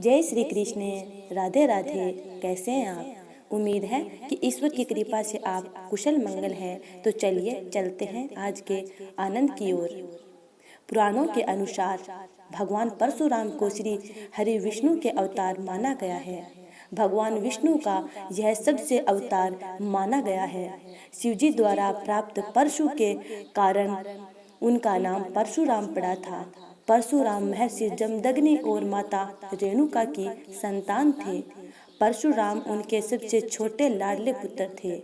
जय श्री कृष्ण। राधे राधे। कैसे हैं आप? उम्मीद है कि ईश्वर की कृपा से आप कुशल मंगल हैं। तो चलिए चलते हैं आज के आनंद की ओर। पुराणों के अनुसार भगवान परशुराम को श्री हरि विष्णु के अवतार माना गया है। भगवान विष्णु का यह सबसे अवतार माना गया है। शिवजी द्वारा प्राप्त परशु के कारण उनका नाम परशुराम पड़ा था। परशुराम महर्षि जमदग्नि और माता रेणुका की संतान थे। परशुराम उनके सबसे छोटे लाडले पुत्र थे।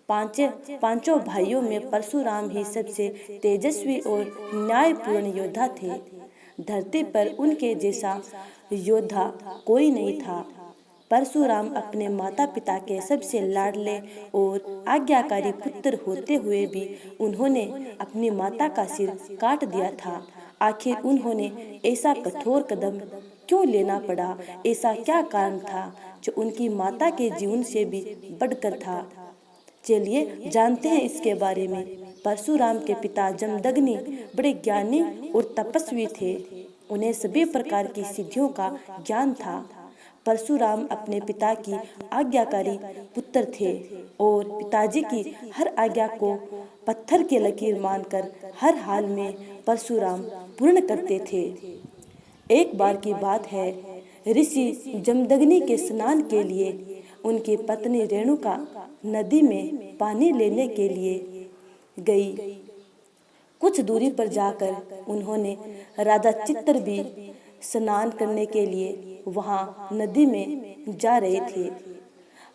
पांचों भाइयों में परशुराम ही सबसे तेजस्वी और न्यायपूर्ण योद्धा थे। धरती पर उनके जैसा योद्धा कोई नहीं था। परशुराम अपने माता पिता के सबसे लाडले और आज्ञाकारी पुत्र होते हुए भी उन्होंने अपनी माता का सिर काट दिया था। आखिर उन्होंने ऐसा कठोर कदम क्यों लेना पड़ा? ऐसा क्या कारण था जो उनकी माता के जीवन से भी बढ़कर था? चलिए जानते हैं इसके बारे में। परशुराम के पिता जमदग्नि बड़े ज्ञानी और तपस्वी थे। उन्हें सभी प्रकार की सिद्धियों का ज्ञान था। परशुराम अपने पिता की आज्ञाकारी पुत्र थे और पिताजी की हर आज्ञा को पत्थर की लकीर मानकर हर हाल में परशुराम पूर्ण करते थे। एक बार की बात है, ऋषि जमदग्नि के स्नान के लिए उनकी पत्नी रेणुका नदी में पानी लेने के लिए गई। कुछ दूरी पर जाकर उन्होंने राजा चित्र भी स्नान करने के लिए वहां नदी में जा रहे थे।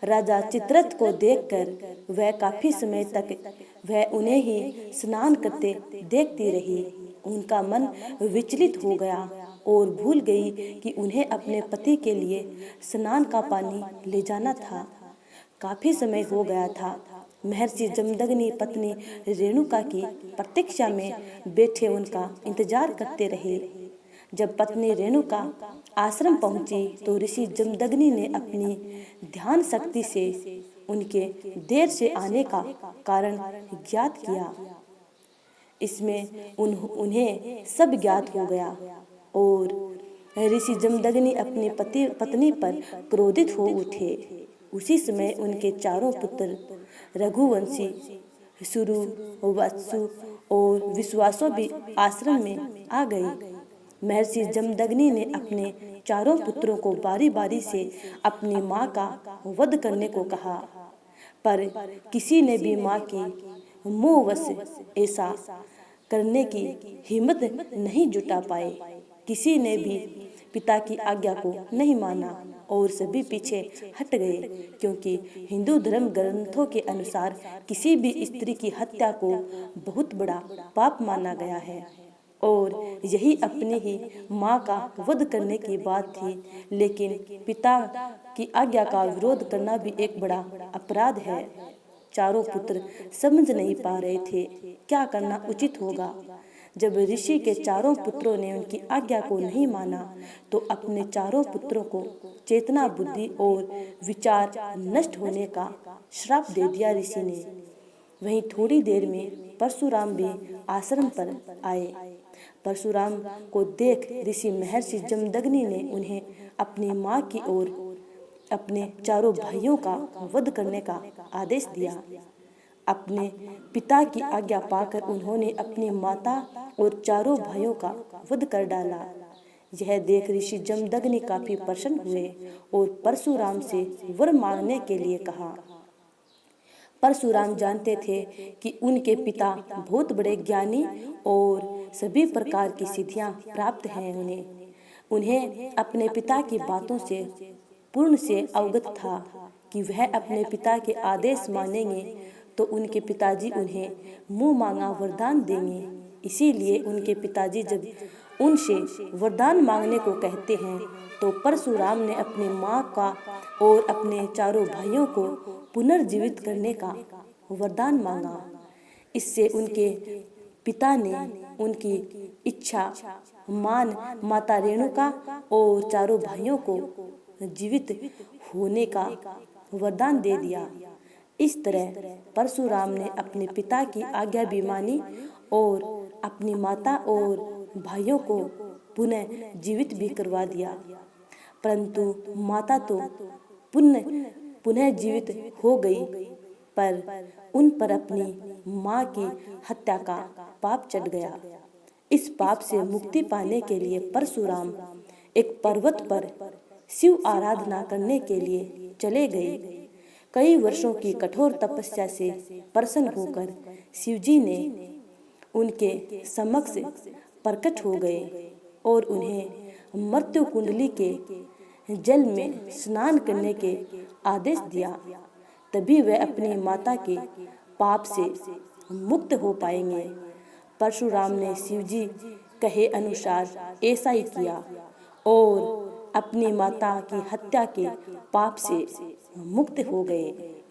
राजा चित्ररथ को देखकर वह काफी समय तक वह उन्हें ही स्नान करते देखती रही। उनका मन विचलित हो गया और भूल गई कि उन्हें अपने पति के लिए स्नान का पानी ले जाना था। काफी समय हो गया था। महर्षि जमदग्नि पत्नी रेणुका की प्रतीक्षा में बैठे उनका इंतजार करते रहे। जब पत्नी रेणुका आश्रम पहुंची तो ऋषि जमदग्नि ने अपनी ध्यान शक्ति से उनके देर से आने का कारण ज्ञात किया। इसमें उन्हें सब ज्ञात हो गया और ऋषि जमदग्नि अपनी पत्नी पर क्रोधित हो उठे। उसी समय उनके चारों पुत्र रघुवंशी, सुरु, वत्सु और विश्वासो भी आश्रम में आ गए। महर्षि जमदग्नि ने अपने चारों पुत्रों को बारी बारी से अपनी मां का वध करने को कहा, पर किसी ने भी मां की मोहवश ऐसा करने की हिम्मत नहीं जुटा पाए। किसी ने भी पिता की आज्ञा को नहीं माना और सभी पीछे हट गए, क्योंकि हिंदू धर्म ग्रंथों के अनुसार किसी भी स्त्री की हत्या को बहुत बड़ा पाप माना गया है और यही अपनी ही मां का वध करने की बात थी। लेकिन पिता की आज्ञा का विरोध करना भी एक बड़ा अपराध है। चारों पुत्र समझ नहीं पा रहे थे क्या करना उचित होगा। जब ऋषि के चारों पुत्रों ने उनकी आज्ञा को नहीं माना तो अपने चारों पुत्रों को चेतना, बुद्धि और विचार नष्ट होने का श्राप दे दिया ऋषि ने। वहीं थोड़ी देर में परशुराम भी आश्रम पर आए। परशुराम को देख ऋषि महर्षि जमदग्नि ने उन्हें अपनी मां की ओर अपने चारों भाइयों का वध करने का आदेश दिया। अपने पिता की आज्ञा पाकर उन्होंने अपनी माता और चारों भाइयों का वध कर डाला। यह देख ऋषि जमदग्नि काफी प्रसन्न हुए और परशुराम से वर मांगने के लिए कहा। परशुराम जानते थे कि उनके पिता बहुत बड़े ज्ञानी और सभी प्रकार की सिद्धियां प्राप्त हैं। उन्हें अपने पिता की बातों से पूर्ण से अवगत था कि वह अपने पिता के आदेश मानेंगे तो उनके पिताजी उन्हें मुंह मांगा वरदान देंगे। इसीलिए उनके पिताजी जब उनसे वरदान मांगने को कहते हैं तो परशुराम ने अपनी मां का और अपने चारों भाइयों को पुनर्जीवित करने का वरदान मांगा। इससे उनके पिता ने उनकी इच्छा मान माता रेणुका और चारों भाइयों को जीवित होने का वरदान दे दिया। इस तरह परशुराम ने अपने पिता की आज्ञा भी मानी और अपनी माता और भाइयों को पुनः जीवित भी करवा दिया। परंतु माता तो पुनः जीवित हो गई, पर उन पर अपनी माँ की हत्या का पाप चढ़ गया। इस पाप से मुक्ति पाने के लिए परशुराम एक पर्वत पर शिव आराधना करने के लिए चले गए। कई वर्षों की कठोर तपस्या से प्रसन्न होकर शिवजी ने उनके समक्ष प्रकट हो गए और उन्हें मृत्यु कुंडली के जल में स्नान करने के आदेश दिया। तभी वे अपनी माता के पाप से मुक्त हो पाएंगे। परशुराम ने शिवजी कहे अनुसार ऐसा ही किया और अपनी माता की हत्या के पाप से मुक्त हो गए।